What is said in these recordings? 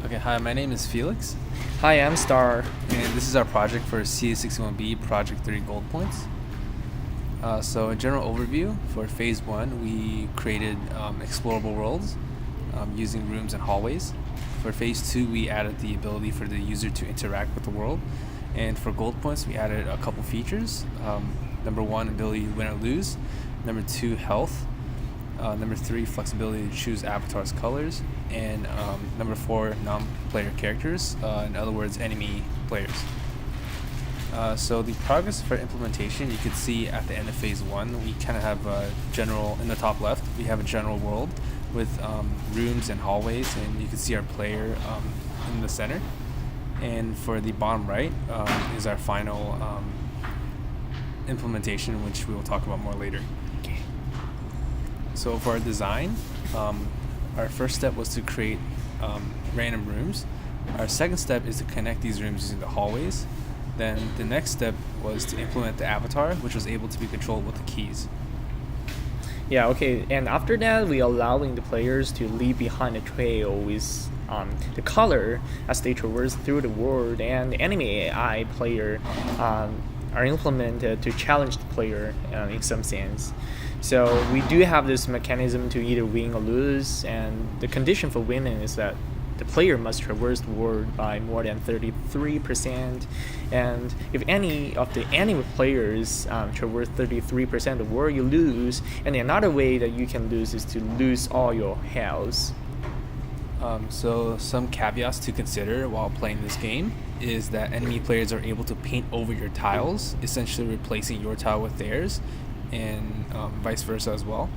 Okay, hi, my name is Felix, Hi, I'm Star. and this is our project for CA61B Project 3 Gold Points. So, a general overview for Phase 1, we created explorable worlds using rooms and hallways. For Phase 2, we added the ability for the user to interact with the world. And for Gold Points, we added a couple features. Number 1, ability to win or lose. Number 2, health. Number 3, flexibility to choose avatar's colors. And number 4, non-player characters, in other words, enemy players. So the progress for implementation, you can see at the end of Phase 1, we kind of have a general, in the top left, we have a general world with rooms and hallways, and you can see our player in the center. And for the bottom right is our final implementation, which we will talk about more later. So for our design, our first step was to create random rooms. Our second step is to connect these rooms using the hallways. Then the next step was to implement the avatar, which was able to be controlled with the keys. Yeah, okay. And after that, we allowing the players to leave behind a trail with the color as they traverse through the world, and the enemy AI player are implemented to challenge the player in some sense. So we do have this mechanism to either win or lose, and the condition for winning is that the player must traverse the world by more than 33%, and if any of the enemy players traverse 33% of the world, you lose. And another way that you can lose is to lose all your health. So some caveats to consider while playing this game is that enemy players are able to paint over your tiles, essentially replacing your tile with theirs, and vice versa as well.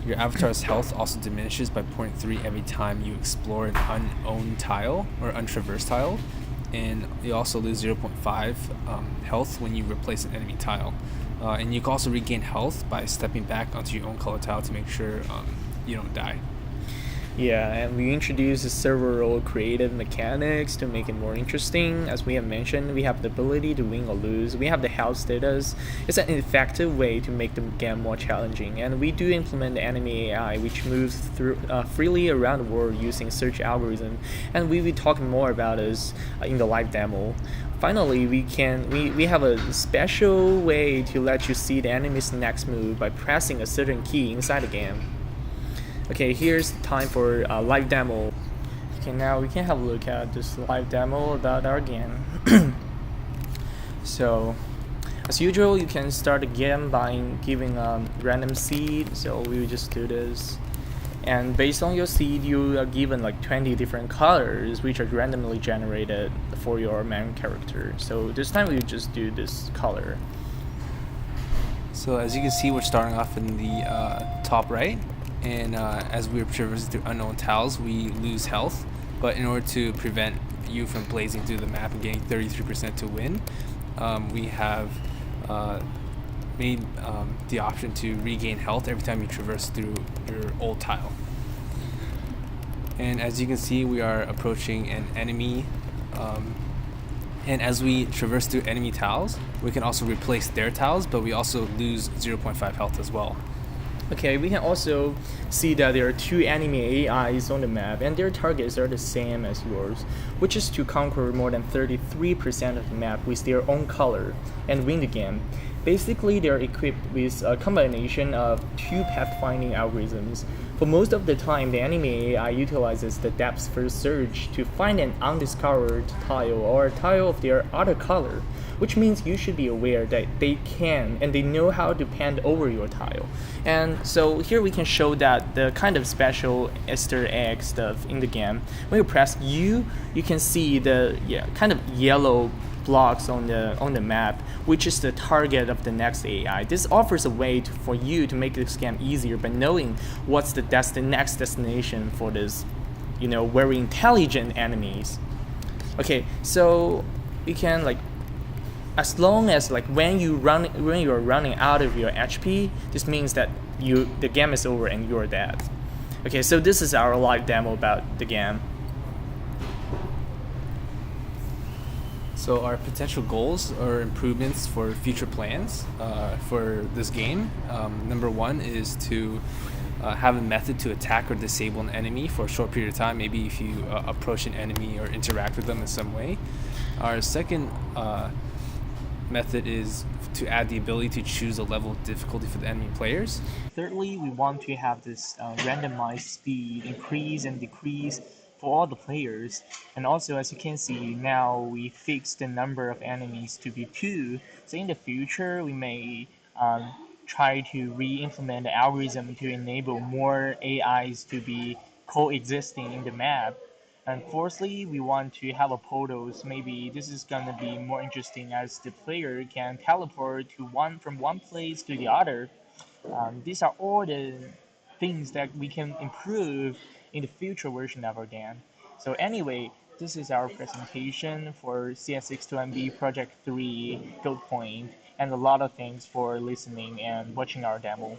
Your avatar's health also diminishes by 0.3 every time you explore an unowned tile or untraversed tile, and you also lose 0.5 health when you replace an enemy tile. And you can also regain health by stepping back onto your own color tile to make sure you don't die. Yeah, and we introduced several creative mechanics to make it more interesting. As we have mentioned, we have the ability to win or lose. We have the health status. It's an effective way to make the game more challenging. And we do implement the enemy AI, which moves through freely around the world using search algorithm. And we will talk more about this in the live demo. Finally, we have a special way to let you see the enemy's next move by pressing a certain key inside the game. Okay, here's the time for a live demo. Okay, now we can have a look at this live demo about our game. So, as usual, you can start the game by giving a random seed. So we will just do this. And based on your seed, you are given like 20 different colors, which are randomly generated for your main character. So this time we just do this color. So as you can see, we're starting off in the top right. And as we're traversing through unknown tiles, we lose health. But in order to prevent you from blazing through the map and getting 33% to win, we have made the option to regain health every time you traverse through your old tile. And as you can see, we are approaching an enemy. And as we traverse through enemy tiles, we can also replace their tiles, but we also lose 0.5 health as well. Okay, we can also see that there are two enemy AIs on the map, and their targets are the same as yours, which is to conquer more than 33% of the map with their own color and win the game. Basically, they're equipped with a combination of two pathfinding algorithms. For most of the time, the enemy AI utilizes the depth first search to find an undiscovered tile or a tile of their other color, which means you should be aware that they can and they know how to paint over your tile. And so here we can show that the kind of special Easter egg stuff in the game. When you press U, you can see the kind of yellow blocks on the map, which is the target of the next AI. This offers a way for you to make this game easier by knowing what's the next destination for this, very intelligent enemies. Okay, so you can as long as when you're running out of your HP, this means that the game is over and you're dead. Okay, so this is our live demo about the game. So our potential goals or improvements for future plans for this game, number one is to have a method to attack or disable an enemy for a short period of time. Maybe if you approach an enemy or interact with them in some way. Our second method is to add the ability to choose a level of difficulty for the enemy players. Thirdly, we want to have this randomized speed increase and decrease for all the players. And also, as you can see, now we fixed the number of enemies to be 2. So in the future, we may try to re-implement the algorithm to enable more AIs to be coexisting in the map. And fourthly, we want to have a portals. Maybe this is gonna be more interesting as the player can teleport to one from one place to the other. These are all the things that we can improve in the future version of our game. So anyway, this is our presentation for CS62MB Project 3 Gold Point, and a lot of thanks for listening and watching our demo.